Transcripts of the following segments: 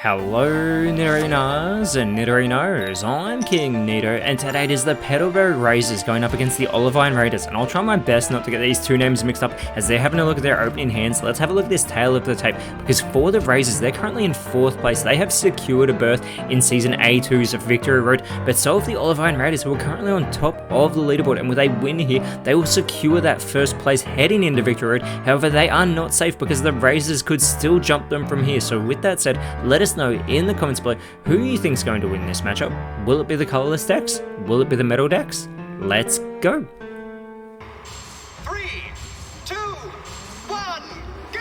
Hello Nidorinas and Nidorinos, I'm KingNido, and today it is the Petalburg Razors going up against the Olivine Raiders, and I'll try my best not to get these two names mixed up as they're having a look at their opening hands. Let's have a look at this tail of the tape, because for the Razors, they're currently in 4th place. They have secured a berth in Season A2's Victory Road, but so have the Olivine Raiders, who are currently on top of the leaderboard, and with a win here, they will secure that 1st place heading into Victory Road. However, they are not safe because the Razors could still jump them from here. So with that said, let us know in the comments below who you think is going to win this matchup. Will it be the Colorless decks? Will it be the Metal decks? Let's go! 3, 2, 1, go!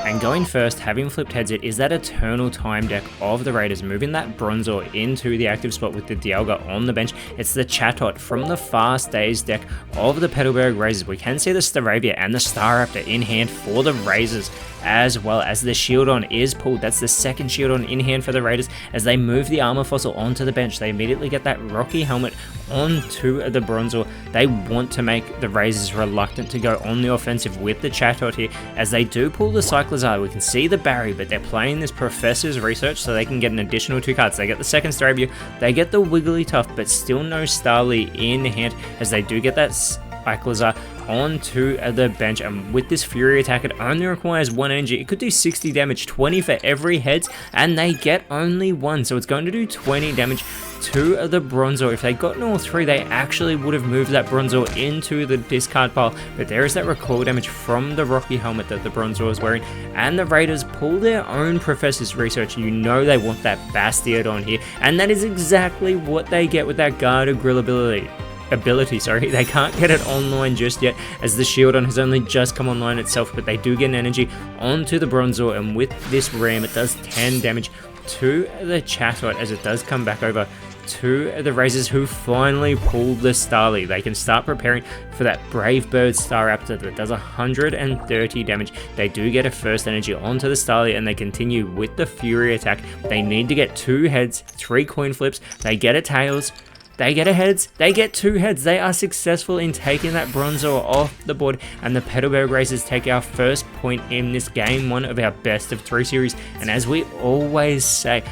And going first, having flipped heads, it is that Eternal Time deck of the Raiders, moving that Bronzor into the active spot with the Dialga on the bench. It's the Chatot from the Fast Days deck of the Petalburg Razors. We can see the Staravia and the Staraptor in hand for the Razors, as well as the Shieldon is pulled. That's the 2nd Shieldon in hand for the Raiders. As they move the Armor Fossil onto the bench, they immediately get that Rocky Helmet onto the Bronzor. They want to make the Razors reluctant to go on the offensive with the Chatot here, as they do pull the Cyclizar. We can see the Barry, but they're playing this Professor's Research so they can get an additional 2 cards. They get the 2nd Staravia, they get the Wigglytuff, but still no Starly in hand, as they do get that Cyclizar onto the bench. And with this Fury attack, it only requires 1 energy. It could do 60 damage, 20 for every heads, and they get only 1, so it's going to do 20 damage to the Bronzor. If they'd gotten all 3, they actually would have moved that Bronzor into the discard pile, but there is that recoil damage from the Rocky Helmet that the Bronzor is wearing, and the Raiders pull their own Professor's Research. You know they want that Bastiodon here, and that is exactly what they get with that Guarded Grill ability. They can't get it online just yet, as the Shieldon has only just come online itself, but they do get an energy onto the Bronzor, and with this ram it does 10 damage to the Chatot as it does come back over to the Razors, who finally pull the Starly. They can start preparing for that Brave Bird Staraptor that does 130 damage. They do get a 1st energy onto the Starly, and they continue with the Fury attack. They need to get 2 heads, 3 coin flips, they get a tails, they get a heads, they get 2 heads. They are successful in taking that Bronzor off the board, and the Petalburg Razors take our 1st point in this game 1 of our best of 3 series. And as we always say,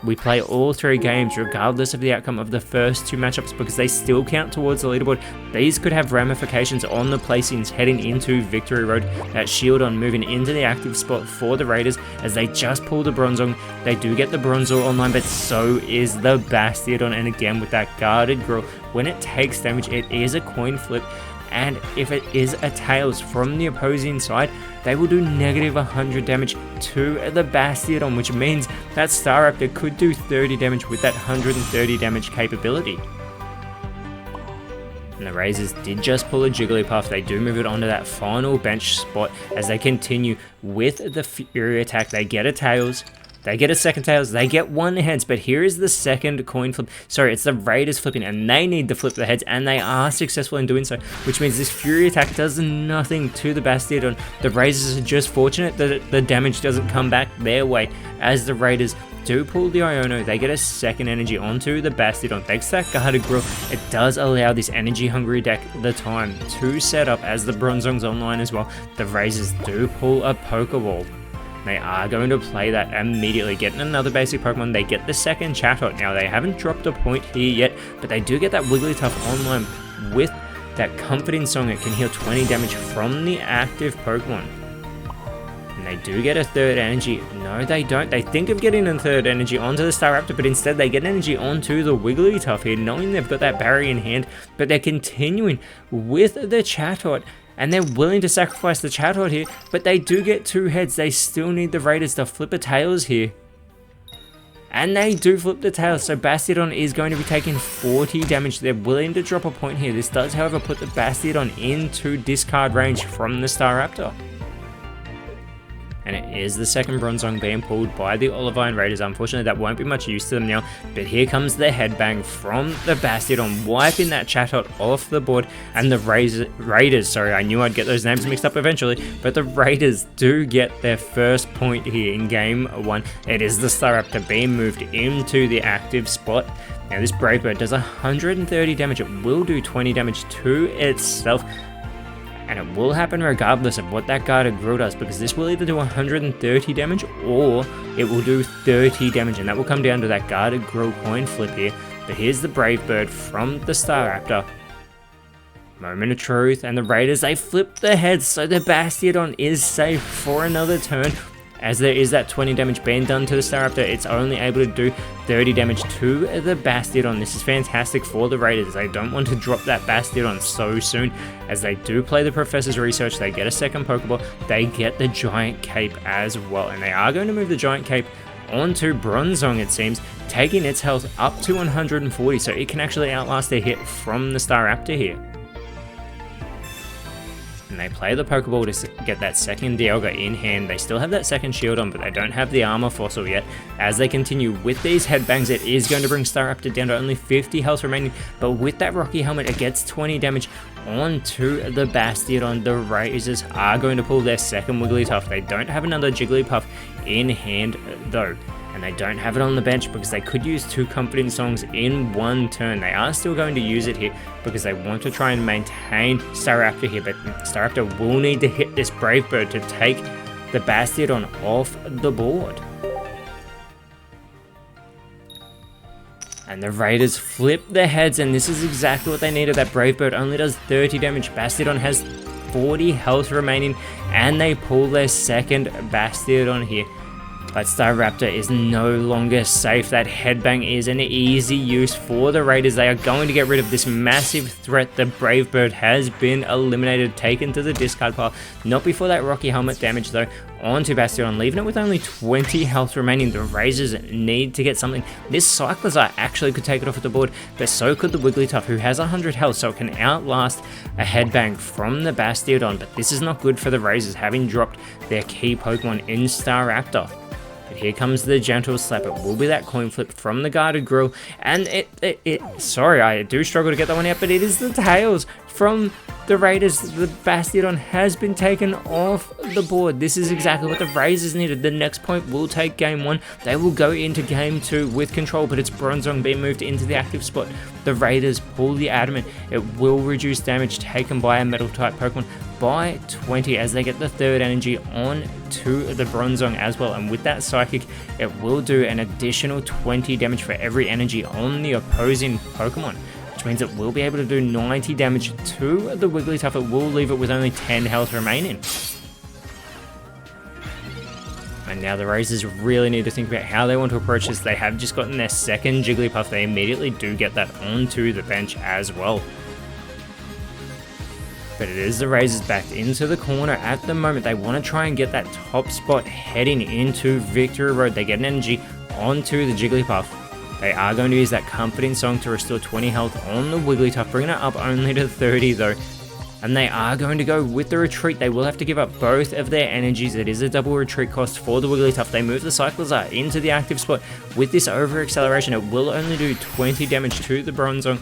we play all 3 games regardless of the outcome of the first 2 matchups, because they still count towards the leaderboard. These could have ramifications on the placings heading into Victory Road. That Shieldon moving into the active spot for the Raiders, as they just pull the Bronzor. They do get the Bronzor online, but so is the Bastiodon, and again with that Guarded Grill, when it takes damage, it is a coin flip. And if it is a tails from the opposing side, they will do negative 100 damage to the Bastiodon, which means that Staraptor could do 30 damage with that 130 damage capability. And the Razors did just pull a Jigglypuff. They do move it onto that final bench spot as they continue with the Fury attack. They get a tails, they get a 2nd tails, they get 1 heads, but here is the 2nd coin flip. Sorry, it's the Raiders flipping, and they need to flip the heads, and they are successful in doing so, which means this Fury attack does nothing to the Bastiodon. The Razors are just fortunate that the damage doesn't come back their way, as the Raiders do pull the Iono. They get a 2nd energy onto the Bastiodon. Thanks to that Guarded Grill, it does allow this energy hungry deck the time to set up, as the Bronzong's online as well. The Razors do pull a Pokeball. They are going to play that immediately, getting another basic Pokemon. They get the 2nd Chatot. Now, they haven't dropped a point here yet, but they do get that Wigglytuff online with that Comforting Song. It can heal 20 damage from the active Pokemon. And they do get a 3rd energy. No, they don't. They think of getting a 3rd energy onto the Staraptor, but instead they get energy onto the Wigglytuff here, knowing they've got that Barry in hand, but they're continuing with the Chatot. And they're willing to sacrifice the Chatot here, but they do get 2 heads. They still need the Raiders to flip a tails here. And they do flip the tails, so Bastiodon is going to be taking 40 damage. They're willing to drop a point here. This does, however, put the Bastiodon into discard range from the Staraptor. And it is the 2nd Bronzong being pulled by the Olivine Raiders. Unfortunately, that won't be much use to them now, but here comes the headbang from the Bastiodon, wiping that Chatot off the board, and the Raiders, sorry, I knew I'd get those names mixed up eventually, but the Raiders do get their 1st point here in game 1. It is the Staraptor being moved into the active spot. Now, this Brave Bird does 130 damage. It will do 20 damage to itself. and it will happen regardless of what that guarded grill does, because this will either do 130 damage or it will do 30 damage, and that will come down to that guarded grill coin flip here. But here's the Brave Bird from the Staraptor. Moment of truth, and the Raiders, they flip the heads, so the Bastiodon is safe for another turn. As there is that 20 damage being done to the Staraptor, it's only able to do 30 damage to the Bastiodon. This is fantastic for the Raiders. They don't want to drop that Bastiodon so soon, as they do play the Professor's Research. They get a second Pokeball, they get the Giant Cape as well, and they are going to move the Giant Cape onto Bronzong, it seems, taking its health up to 140, so it can actually outlast a hit from the Staraptor here. And they play the Pokeball to get that second Dialga in hand. They still have that second shield on, but they don't have the armor fossil yet. As they continue with these headbangs, it is going to bring Staraptor down to only 50 health remaining, but with that Rocky Helmet, it gets 20 damage onto the Bastiodon. The Razors are going to pull their second Wigglytuff. They don't have another Jigglypuff in hand though, and they don't have it on the bench because they could use 2 Comforting Songs in one turn. They are still going to use it here because they want to try and maintain Staraptor here, but Staraptor will need to hit this Brave Bird to take the Bastiodon off the board. And the Raiders flip their heads, and this is exactly what they needed. That Brave Bird only does 30 damage. Bastiodon has 40 health remaining, and they pull their second Bastiodon here. But Staraptor is no longer safe. That headbang is an easy use for the Raiders. They are going to get rid of this massive threat. The Brave Bird has been eliminated, taken to the discard pile. Not before that Rocky Helmet damage though, onto Bastiodon, leaving it with only 20 health remaining. The Razors need to get something. This Cyclizar actually could take it off the board, but so could the Wigglytuff, who has 100 health, so it can outlast a headbang from the Bastiodon. But this is not good for the Razors, having dropped their key Pokemon in Staraptor. But here comes the Gentle Slap. It will be that coin flip from the guarded grill, and sorry, I do struggle to get that one out, but it is the tails from the Raiders. The Bastiodon has been taken off the board. This is exactly what the Razors needed. The next point will take game 1. They will go into game 2 with control, but it's Bronzong being moved into the active spot. The Raiders pull the Adamant. It will reduce damage taken by a metal type Pokemon by 20 as they get the third energy on to the Bronzong as well, and with that Psychic, it will do an additional 20 damage for every energy on the opposing Pokemon, which means it will be able to do 90 damage to the Wigglytuff. It will leave it with only 10 health remaining. And now the Razors really need to think about how they want to approach this. They have just gotten their second Jigglypuff. They immediately do get that onto the bench as well. But it is the Razors backed into the corner at the moment. They want to try and get that top spot heading into Victory Road. They get an energy onto the Jigglypuff. They are going to use that Comforting Song to restore 20 health on the Wigglytuff, bringing it up only to 30 though. And they are going to go with the retreat. They will have to give up both of their energies. It is a double retreat cost for the Wigglytuff. They move the Cyclizar into the active spot. With this over acceleration, it will only do 20 damage to the Bronzong,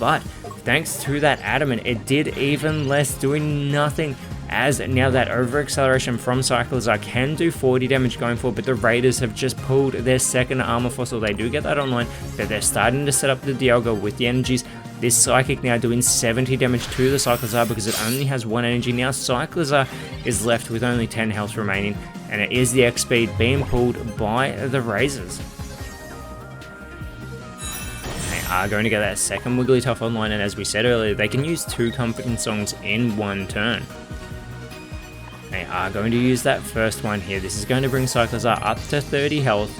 but thanks to that Adamant, it did even less, doing nothing, as now that over acceleration from Cyclizar can do 40 damage going forward. But the Raiders have just pulled their second armor fossil. They do get that online, but they're starting to set up the Dialga with the energies. This Psychic now doing 70 damage to the Cyclizar because it only has 1 energy. Now Cyclizar is left with only 10 health remaining, and it is the X speed being pulled by the Razors. Are going to get that second Wigglytuff online, and as we said earlier, they can use 2 Comforting Songs in one turn. They are going to use that first one here. This is going to bring Cyclizar up to 30 health.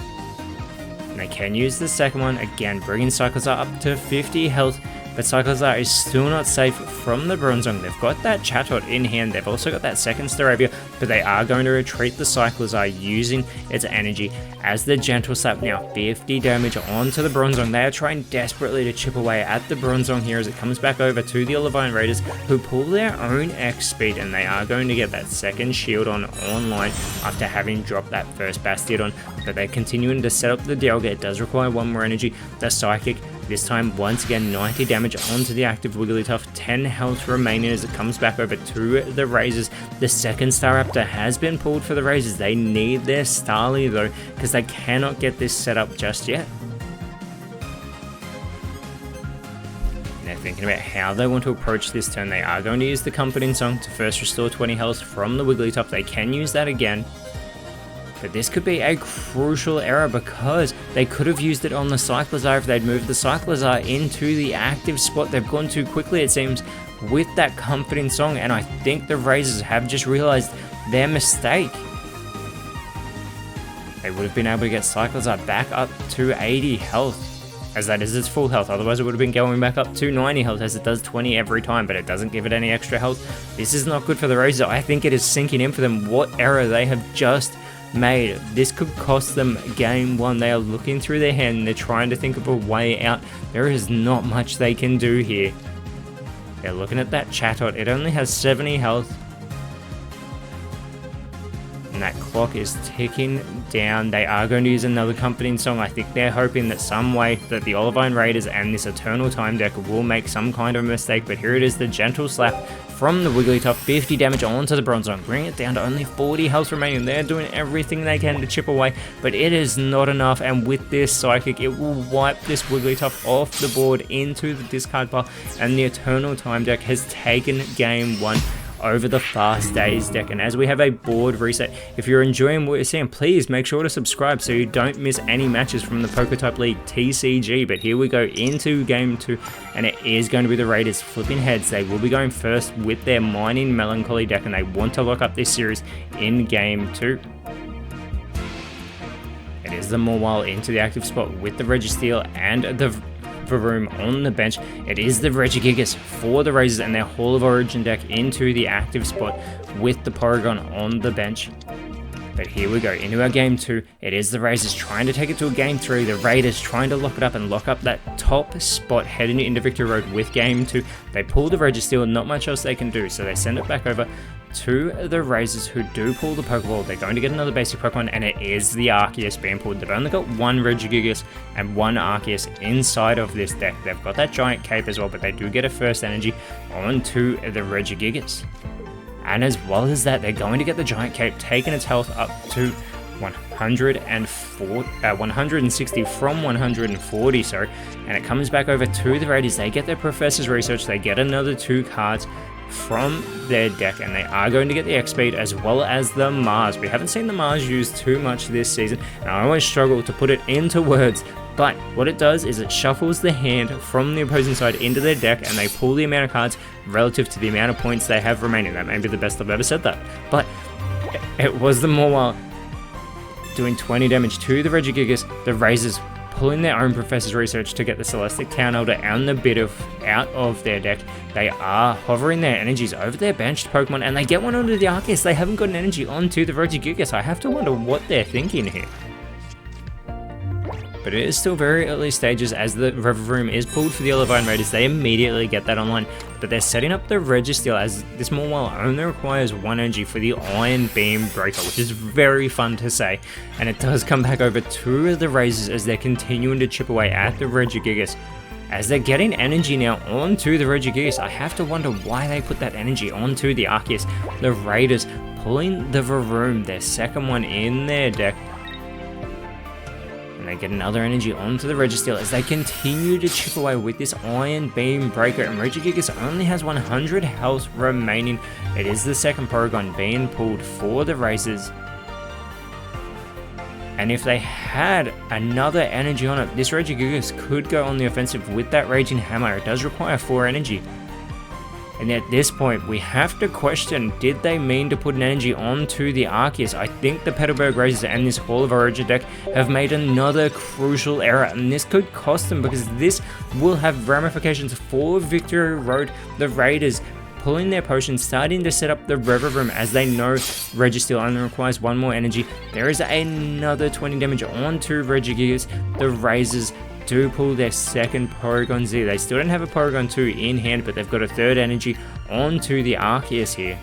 And they can use the second one, again bringing Cyclizar up to 50 health. But Cyclizar is still not safe from the Bronzong. They've got that Chatot in hand. They've also got that second Staravia, but they are going to retreat the Cyclizar using its energy as the Gentle Slap. Now 50 damage onto the Bronzong. They are trying desperately to chip away at the Bronzong here as it comes back over to the Olivine Raiders, who pull their own X speed, and they are going to get that second shield online after having dropped that first Bastiodon. But they're continuing to set up the Dialga. It does require 1 more energy. The Psychic, this time once again 90 damage onto the active Wigglytuff, 10 health remaining as it comes back over to the Razors. The second Staraptor has been pulled for the Razors. They need their Starly though, because they cannot get this set up just yet. Their thinking about how they want to approach this turn. They are going to use the Comforting Song to first restore 20 health from the Wigglytuff. They can use that again. But this could be a crucial error because they could have used it on the Cyclizar if they'd moved the Cyclizar into the active spot. They've gone too quickly, it seems, with that Comforting Song, and I think the Razors have just realized their mistake. They would have been able to get Cyclizar back up to 80 health, as that is its full health. Otherwise it would have been going back up to 90 health, as it does 20 every time, but it doesn't give it any extra health. This is not good for the Razors. I think it is sinking in for them what error they have just made. This could cost them game one. They are looking through their hand and they're trying to think of a way out. There is not much they can do here. They're looking at that Chatot. It only has 70 health. And that clock is ticking down. They are going to use another Comforting Song. I think they're hoping that some way that the Olivine Raiders and this Eternal Time deck will make some kind of mistake. But here it is, the Gentle Slap from the Wigglytuff. 50 damage onto the Bronzong. Bring it down to only 40 health remaining. They're doing everything they can to chip away, but it is not enough. And with this Psychic, it will wipe this Wigglytuff off the board into the discard pile. And the Eternal Time deck has taken game one over the Fast Days deck. And as we have a board reset, if you're enjoying what you're seeing, please make sure to subscribe so you don't miss any matches from the PokeType League TCG. But here we go into game two, and it is going to be the Raiders flipping heads. They will be going first with their Mining Melancholy deck, and they want to lock up this series in game two. It is the Mawile into the active spot with the Registeel and the Varoom on the bench. It is the Regigigas for the Razors and their Hall of Origin deck into the active spot with the Porygon on the bench. But here we go into our game two. It is the Razors trying to take it to a game three. The Raiders trying to lock it up and lock up that top spot heading into Victory Road with game two. They pull the Registeel, not much else they can do, so they send it back over to the Razors, who do pull the Pokeball. They're going to get another basic Pokemon, and it is the Arceus being pulled. They've only got one Regigigas and one Arceus inside of this deck. They've got that Giant Cape as well, but they do get a first energy onto the Regigigas. And as well as that, they're going to get the Giant Cape, taking its health up to 160 from 140, sorry. And it comes back over to the Raiders. They get their Professor's Research. They get another 2 cards from their deck, and they are going to get the X-Speed as well as the Mars. We haven't seen the Mars used too much this season, and I always struggle to put it into words, but what it does is it shuffles the hand from the opposing side into their deck, and they pull the amount of cards relative to the amount of points they have remaining. That may be the best I've ever said that, but it was the Mawile doing 20 damage to the Regigigas, the Razors pulling their own Professor's Research to get the Celestic Town Elder and the Bidoof out of their deck. They are hovering their energies over their benched Pokemon, and they get one onto the Arceus. They haven't got an energy onto the Regigigas. I have to wonder what they're thinking here. But it is still very early stages as the Revavroom is pulled for the Olivine Raiders. They immediately get that online, but they're setting up the Registeel as this Mawile only requires 1 energy for the Iron Beam Breaker, which is very fun to say. And it does come back over to the Razors as they're continuing to chip away at the Regigigas. As they're getting energy now onto the Regigigas, I have to wonder why they put that energy onto the Arceus. The Raiders pulling the Varoom, their second one in their deck. And they get another energy onto the Registeel as they continue to chip away with this Iron Beam Breaker, and Regigigas only has 100 health remaining. It is the second Porygon being pulled for the Razors. And if they had another energy on it, this Regigigas could go on the offensive with that Raging Hammer. It does require 4 energy. And at this point, we have to question, did they mean to put an energy onto the Arceus? I think the Petalburg Razors and this Hall of Origin deck have made another crucial error, and this could cost them because this will have ramifications for Victory Road. The Raiders pulling their potions, starting to set up the Revavroom as they know Registeel only requires 1 more energy. There is another 20 damage onto Regigigas. The Razors do pull their second Porygon Z. They still don't have a Porygon 2 in hand, but they've got a third energy onto the Arceus here.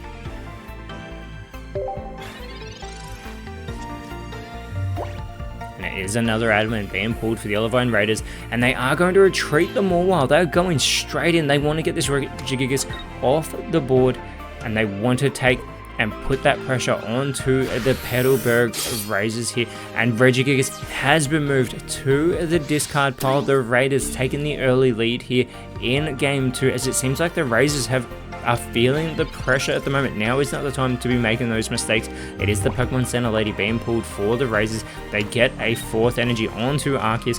And it is another Adamant being pulled for the Olivine Raiders, and they are going to retreat the Mawile. They're going straight in. They want to get this Regigigas off the board, and they want to take and put that pressure onto the Petalburg Razors here. And Regigigas has been moved to the discard pile. The Raiders taking the early lead here in game 2, as it seems like the Razors are feeling the pressure at the moment. Now is not the time to be making those mistakes. It is the Pokemon Center Lady being pulled for the Razors. They get a 4th energy onto Arceus,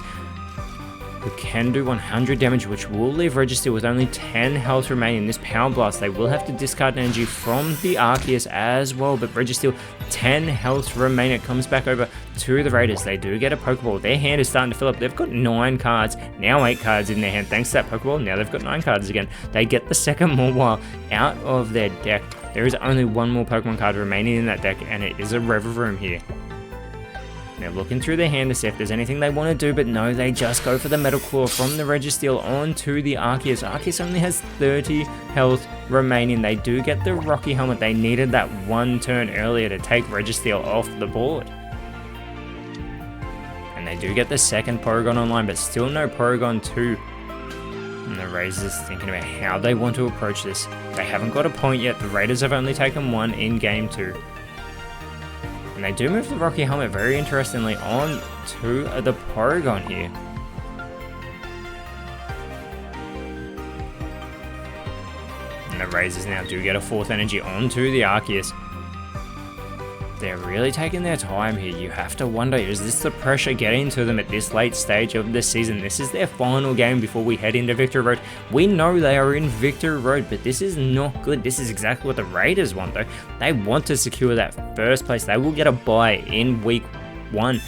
who can do 100 damage, which will leave Registeel with only 10 health remaining. This Power Blast, they will have to discard energy from the Arceus as well, but Registeel, 10 health remaining. It comes back over to the Raiders. They do get a Pokeball. Their hand is starting to fill up. They've got 9 cards, now 8 cards in their hand thanks to that Pokeball. Now they've got 9 cards again. They get the second Mawile out of their deck. There is only one more Pokemon card remaining in that deck, and it is a Revavroom here. They're looking through their hand to see if there's anything they want to do, but no, they just go for the Metal Claw from the Registeel onto the Arceus. Arceus only has 30 health remaining. They do get the Rocky Helmet. They needed that one turn earlier to take Registeel off the board. And they do get the second Porygon online, but still no Porygon 2. And the Razors thinking about how they want to approach this. They haven't got a point yet. The Raiders have only taken 1 in game 2. And they do move the Rocky Helmet very interestingly on to the Porygon here. And the Razors now do get a 4th energy onto the Arceus. They're really taking their time here. You have to wonder, is this the pressure getting to them at this late stage of the season? This is their final game before we head into Victory Road. We know they are in Victory Road, but this is not good. This is exactly what the Raiders want though. They want to secure that first place. They will get a bye in week 1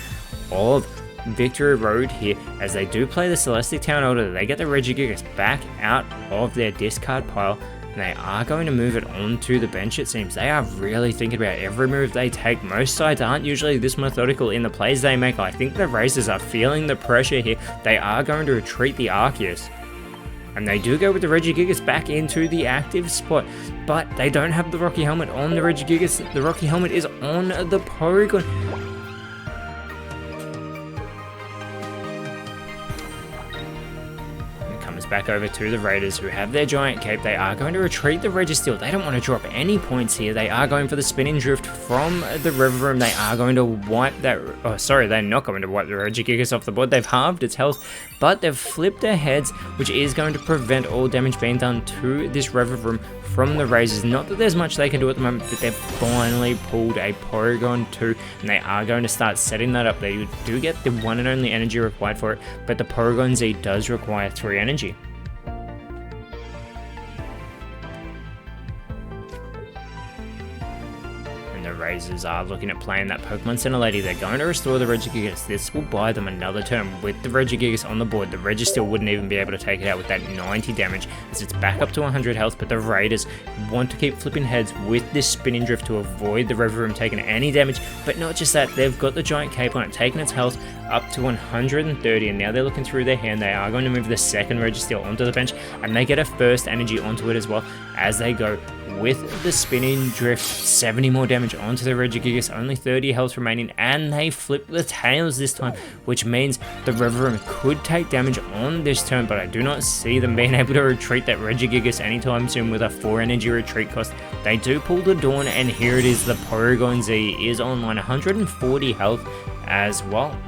of Victory Road here, as they do play the Celestic Town Elder. They get the Regigigas back out of their discard pile. And they are going to move it onto the bench, it seems. They are really thinking about every move they take. Most sides aren't usually this methodical in the plays they make. I think the Razors are feeling the pressure here. They are going to retreat the Arceus. And they do go with the Regigigas back into the active spot. But they don't have the Rocky Helmet on the Regigigas. The Rocky Helmet is on the Porygon. Back over to the Raiders, who have their Giant Cape. They are going to retreat the Registeel. They don't want to drop any points here. They are going for the Spinning Drift from the Revavroom. They are going to wipe that... Oh, sorry, they're not going to wipe the Regigigas off the board. They've halved its health, but they've flipped their heads, which is going to prevent all damage being done to this Revavroom from the Razors. Not that there's much they can do at the moment, but they've finally pulled a Porygon 2, and they are going to start setting that up. They do get the one and only energy required for it, but the Porygon Z does require 3 energy. Razors are looking at playing that Pokemon Center Lady. They're going to restore the Regigigas. This will buy them another turn. With the Regigigas on the board, the Registeel wouldn't even be able to take it out with that 90 damage, as it's back up to 100 health, but the Raiders want to keep flipping heads with this Spinning Drift to avoid the Revavroom taking any damage. But not just that, they've got the Giant Cape on it, taking its health up to 130, and now they're looking through their hand. They are going to move the second Registeel onto the bench, and they get a first energy onto it as well, as they go with the Spinning Drift. 70 more damage onto the Regigigas, only 30 health remaining, and they flip the tails this time, which means the Revavroom could take damage on this turn, but I do not see them being able to retreat that Regigigas anytime soon with a 4 energy retreat cost. They do pull the Dawn, and here it is. The Porygon Z is online, 140 health as well.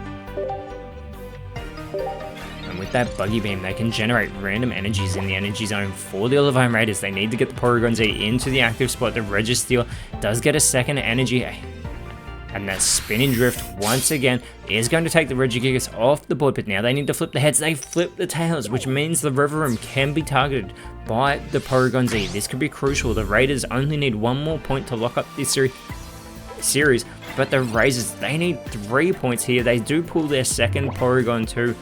With that Buggy Beam, they can generate random energies in the energy zone for the Olivine Raiders. They need to get the Porygon Z into the active spot. The Registeel does get a second energy, and that Spinning Drift once again is going to take the Regigigas off the board, but now they need to flip the heads. They flip the tails, which means the Revavroom can be targeted by the Porygon Z. This could be crucial. The Raiders only need 1 more point to lock up this series, but the Razors, they need 3 points here. They do pull their second Porygon 2.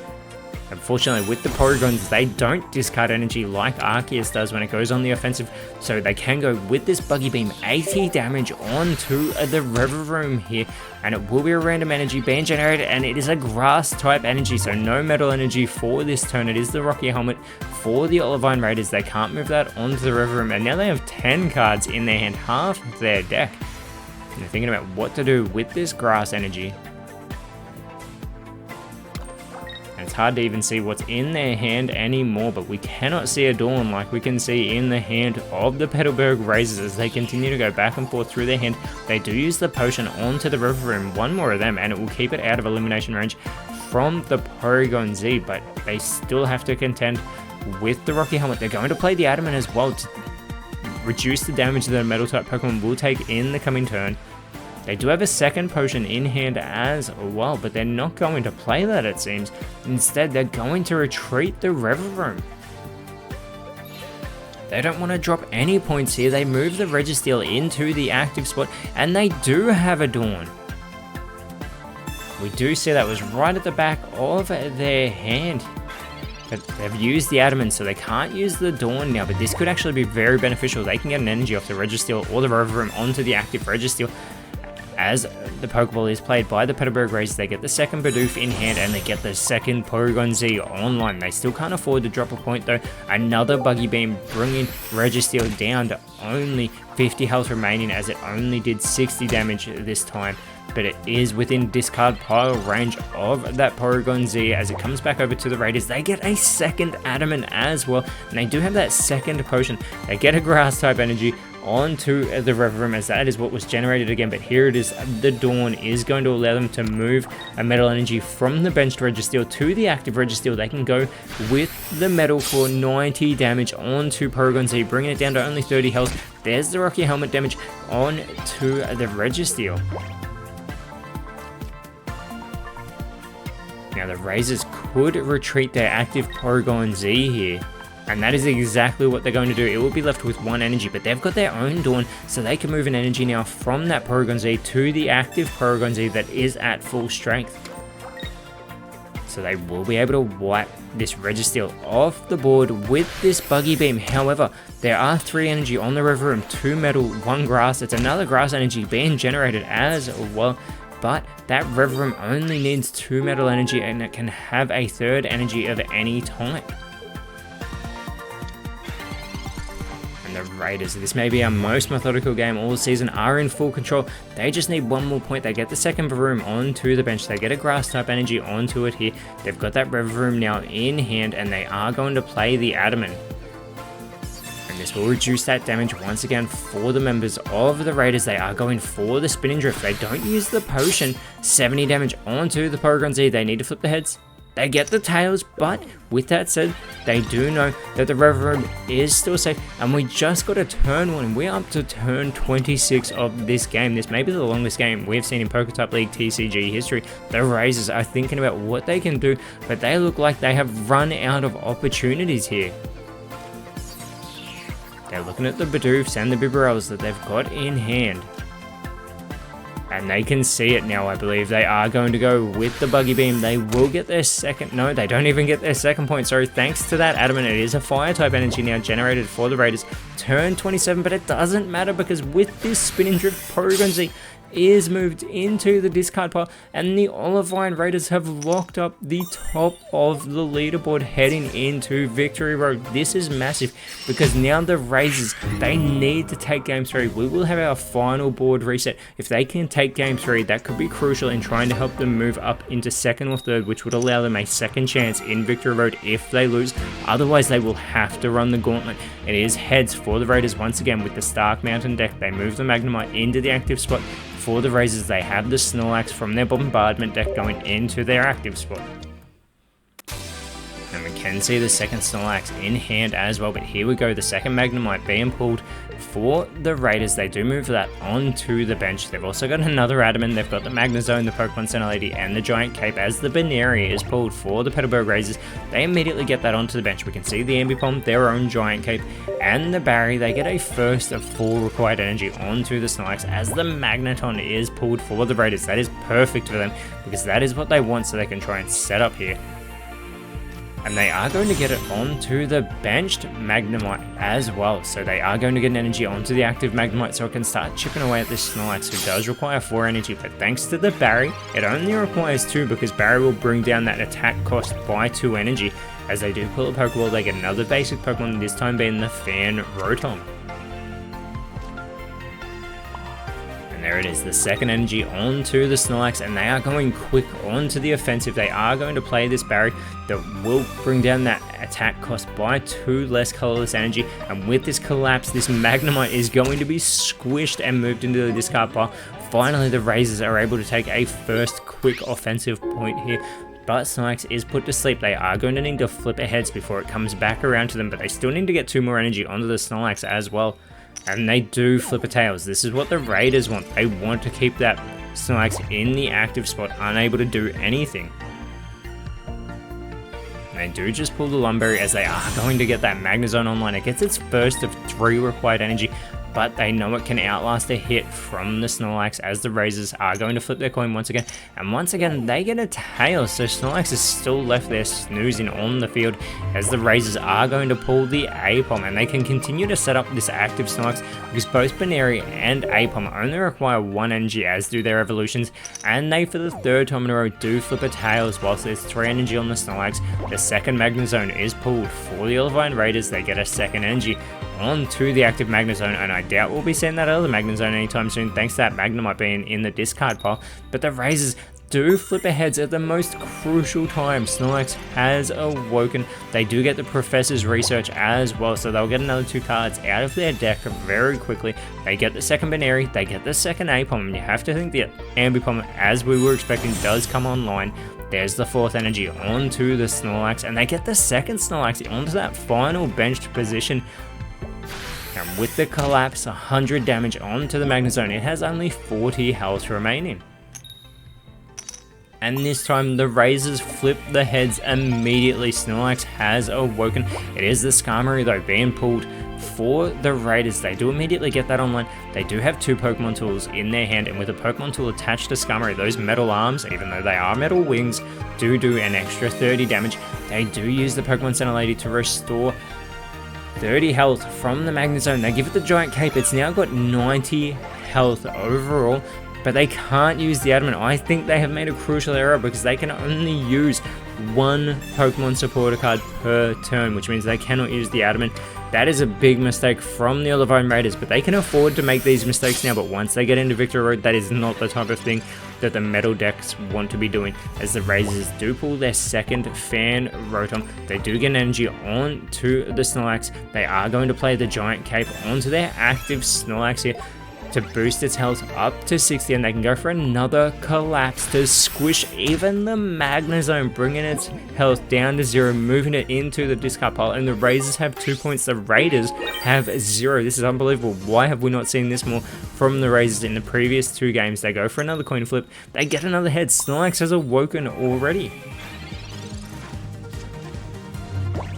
Unfortunately, with the Porygons, they don't discard energy like Arceus does when it goes on the offensive, so they can go with this Buggy Beam, 80 damage onto the Revavroom here, and it will be a random energy being generated, and it is a grass type energy, so no metal energy for this turn. It is the Rocky Helmet for the Olivine Raiders. They can't move that onto the Revavroom, and now they have 10 cards in their hand, half their deck. And they're thinking about what to do with this grass energy. And it's hard to even see what's in their hand anymore, but we cannot see a Dawn like we can see in the hand of the Petalburg Razors as they continue to go back and forth through their hand. They do use the potion onto the River Room, one more of them, and it will keep it out of elimination range from the Porygon Z, but they still have to contend with the Rocky Helmet. They're going to play the Adamant as well to reduce the damage that a Metal type Pokemon will take in the coming turn. They do have a second potion in hand as well, but they're not going to play that, it seems. Instead, they're going to retreat the River Room. They don't want to drop any points here. They move the Registeel into the active spot, and they do have a Dawn. We do see that was right at the back of their hand. But they've used the Adamant, so they can't use the Dawn now, but this could actually be very beneficial. They can get an energy off the Registeel or the River Room onto the active Registeel. As the Pokeball is played by the Petalburg Razors, they get the second Bidoof in hand and they get the second Porygon Z online. They still can't afford to drop a point though. Another Buggy Beam bringing Registeel down to only 50 health remaining, as it only did 60 damage this time. But it is within discard pile range of that Porygon Z. As it comes back over to the Raiders, they get a second Adamant as well, and they do have that second potion. They get a Grass type energy onto the River Room, as that is what was generated again, but here it is. The Dawn is going to allow them to move a Metal energy from the benched Registeel to the active Registeel. They can go with the Metal for 90 damage onto Porygon Z, bringing it down to only 30 health. There's the Rocky Helmet damage onto the Registeel. Now the Razors could retreat their active Porygon Z here, and that is exactly what they're going to do. It will be left with one energy, but they've got their own Dawn, so they can move an energy now from that Porygon Z to the active Porygon Z that is at full strength. So they will be able to wipe this Registeel off the board with this Buggy Beam. However, there are 3 energy on the River Room, 2 Metal, 1 Grass. It's another Grass energy being generated as well. But that River Room only needs 2 Metal energy, and it can have a 3rd energy of any type. And the Raiders, this may be our most methodical game all season, are in full control. They just need one more point. They get the second River Room onto the bench. They get a Grass type energy onto it here. They've got that River Room now in hand, and they are going to play the Adamant. And this will reduce that damage once again for the members of the Raiders. They are going for the Spinning Drift. They don't use the potion. 70 damage onto the Porygon Z. They need to flip the heads. They get the tails, but with that said, they do know that the River Room is still safe, and we just got a turn 1. We're up to turn 26 of this game. This may be the longest game we've seen in PokeType League TCG history. The Razors are thinking about what they can do, but they look like they have run out of opportunities here. They're looking at the Bidoofs and the Bibarels that they've got in hand. And they can see it now, I believe. They are going to go with the Buggy Beam. They will get their second... No, they don't even get their second point. Sorry, thanks to that Adamant. It is a Fire-type energy now generated for the Raiders. Turn 27, but it doesn't matter because with this Spinning Drift, Porygon Z is moved into the discard pile, and the Olivine Raiders have locked up the top of the leaderboard heading into Victory Road. This is massive because now the Razors, they need to take Game 3. We will have our final board reset. If they can take Game 3, that could be crucial in trying to help them move up into 2nd or 3rd, which would allow them a second chance in Victory Road if they lose. Otherwise, they will have to run the gauntlet. It is heads for the Raiders once again with the Stark Mountain deck. They move the Magnemite into the active spot. For the Razors, they have the Snorlax from their Bombardment deck going into their active spot. And we can see the second Snorlax in hand as well, but here we go, the second Magnemite being pulled for the Raiders. They do move that onto the bench. They've also got another Adamant. They've got the Magnezone, the Pokemon Center Lady, and the Giant Cape as the Baneri is pulled for the Petalburg Razors. They immediately get that onto the bench. We can see the Ambipom, their own Giant Cape, and the Barry. They get a first of 4 required energy onto the Snorlax as the Magneton is pulled for the Raiders. That is perfect for them because that is what they want, so they can try and set up here. And they are going to get it onto the benched Magnemite as well. So they are going to get an energy onto the active Magnemite so it can start chipping away at this Snorlax, who does require 4 energy. But thanks to the Barry, it only requires 2 because Barry will bring down that attack cost by 2 energy. As they do pull a Pokeball, they get another basic Pokemon, this time being the Fan Rotom. And there it is, the second energy onto the Snorlax, and they are going quick onto the offensive. They are going to play this Barry that will bring down that attack cost by 2 less colorless energy, and with this collapse, this Magnemite is going to be squished and moved into the discard pile. Finally, the Razors are able to take a first quick offensive point here, but Snorlax is put to sleep. They are going to need to flip a heads before it comes back around to them, but they still need to get 2 more energy onto the Snorlax as well. And they do flip a tails. This is what the Raiders want. They want to keep that Snorlax in the active spot, unable to do anything. And they do just pull the Lumberry as they are going to get that Magnezone online. It gets its first of 3 required energy, but they know it can outlast a hit from the Snorlax as the Razors are going to flip their coin once again. And once again, they get a tail, so Snorlax is still left there snoozing on the field as the Razors are going to pull the Apom, and they can continue to set up this active Snorlax because both Baneri and Apom only require 1 energy, as do their evolutions, and they, for the 3rd time in a row, do flip a tails whilst there's 3 energy on the Snorlax. The second Magnezone is pulled for the Olivine Raiders. They get a second energy onto the active Magnezone, and I doubt we'll be seeing that other Magnezone anytime soon thanks to that Magnemite being in the discard pile. But the Razors do flip aheads at the most crucial time. Snorlax has awoken. They do get the Professor's Research as well, so they'll get another 2 cards out of their deck very quickly. They get the second Baneri, they get the second Apom, and you have to think the Ambipom, as we were expecting, does come online. There's the 4th energy onto the Snorlax, and they get the second Snorlax onto that final benched position. And with the collapse, 100 damage onto the Magnezone. It has only 40 health remaining. And this time the Razors flip the heads immediately. Snorlax has awoken. It is the Skarmory though being pulled for the Raiders. They do immediately get that online. They do have 2 Pokemon tools in their hand, and with a Pokemon tool attached to Skarmory, those metal arms, even though they are metal wings, do an extra 30 damage. They do use the Pokemon Center Lady to restore 30 health from the Magnezone. They give it the Giant Cape. It's now got 90 health overall, but they can't use the Adamant. I think they have made a crucial error because they can only use 1 Pokemon supporter card per turn, which means they cannot use the Adamant. That is a big mistake from the Olivine Raiders, but they can afford to make these mistakes now. But once they get into Victory Road, that is not the type of thing that the metal decks want to be doing, as the Razors do pull their second Fan Rotom. They do get an energy onto the Snorlax. They are going to play the Giant Cape onto their active Snorlax here to boost its health up to 60, and they can go for another collapse to squish even the Magnezone, bringing its health down to 0, moving it into the discard pile. And the Razors have 2 points, the Raiders have 0. This is unbelievable. Why have we not seen this more from the Razors in the previous 2 games? They go for another coin flip, they get another head. Snorlax has awoken already.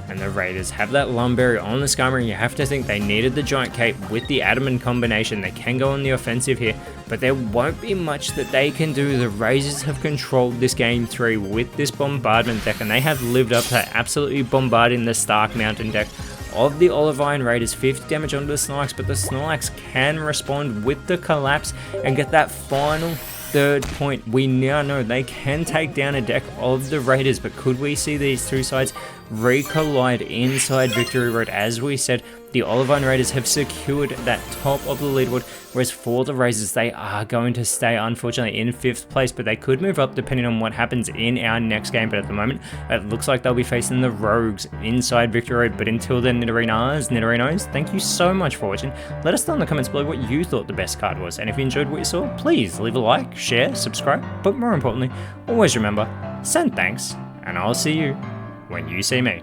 And the Raiders have that Lumberry on the Skarmory. You have to think they needed the Giant Cape with the Adamant combination. They can go on the offensive here, but there won't be much that they can do. The Razors have controlled this game 3 with this Bombardment deck, and they have lived up to absolutely bombarding the Stark Mountain deck of the Olivine Raiders. 50 damage onto the Snorlax, but the Snorlax can respond with the collapse and get that final 3rd point. We now know they can take down a deck of the Raiders, but could we see these 2 sides re-collide inside Victory Road? As we said, the Olivine Raiders have secured that top of the leaderboard, whereas for the Razors, they are going to stay, unfortunately, in 5th place, but they could move up depending on what happens in our next game. But at the moment, it looks like they'll be facing the Rogues inside Victory Road. But until then, Nidorinos, thank you so much for watching. Let us know in the comments below what you thought the best card was, and if you enjoyed what you saw, please leave a like, share, subscribe, but more importantly, always remember, send thanks, and I'll see you when you see me.